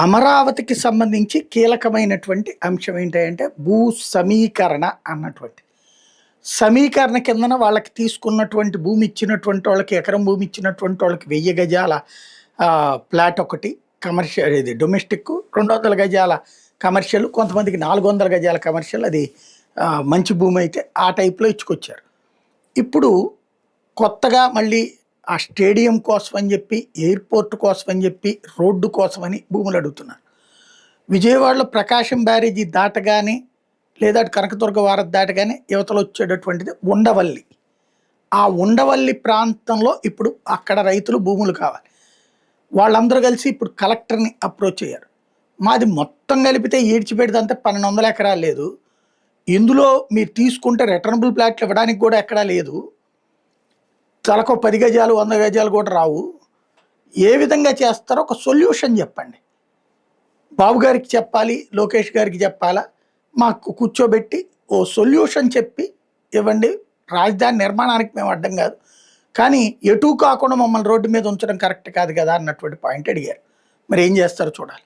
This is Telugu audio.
అమరావతికి సంబంధించి కీలకమైనటువంటి అంశం ఏంటంటే భూ సమీకరణ అన్నటువంటి సమీకరణ కిందన వాళ్ళకి తీసుకున్నటువంటి భూమి ఇచ్చినటువంటి వాళ్ళకి ఎకరం భూమి ఇచ్చినటువంటి వాళ్ళకి 1000 గజాల ప్లాట్ ఒకటి కమర్షియల్, ఇది డొమెస్టిక్, 200 గజాల కమర్షియల్, కొంతమందికి 400 గజాల కమర్షియల్, అది మంచి భూమి అయితే ఆ టైప్లో ఇచ్చుకొచ్చారు. ఇప్పుడు కొత్తగా మళ్ళీ ఆ స్టేడియం కోసం అని చెప్పి, ఎయిర్పోర్ట్ కోసం అని చెప్పి, రోడ్డు కోసమని భూములు అడుగుతున్నారు. విజయవాడలో ప్రకాశం బ్యారేజీ దాటగానే లేదా కనకదుర్గ వారధి దాటగానే యువతలు వచ్చేటటువంటిది ఉండవల్లి. ఆ ఉండవల్లి ప్రాంతంలో ఇప్పుడు అక్కడ రైతులు భూములు కావాలి. వాళ్ళందరూ కలిసి ఇప్పుడు కలెక్టర్ని అప్రోచ్ అయ్యారు. మాది మొత్తం కలిపితే ఈడ్చిపెడితే 1200 ఎకరాలు లేదు, ఇందులో మీరు తీసుకుంటే రిటర్నబుల్ ప్లాట్లు ఇవ్వడానికి కూడా ఎక్కడా లేదు, తలకు 10 గజాలు 100 గజాలు కూడా రావు, ఏ విధంగా చేస్తారో ఒక సొల్యూషన్ చెప్పండి. బాబు గారికి చెప్పాలి, లోకేష్ గారికి చెప్పాలా, మాకు కూర్చోబెట్టి ఓ సొల్యూషన్ చెప్పి ఇవ్వండి. రాజధాని నిర్మాణానికి మేము అడ్డం కాదు, కానీ ఎటూ కాకుండా మమ్మల్ని రోడ్డు మీద ఉంచడం కరెక్ట్ కాదు కదా అన్నటువంటి పాయింట్ అడిగారు. మరి ఏం చేస్తారో చూడాలి.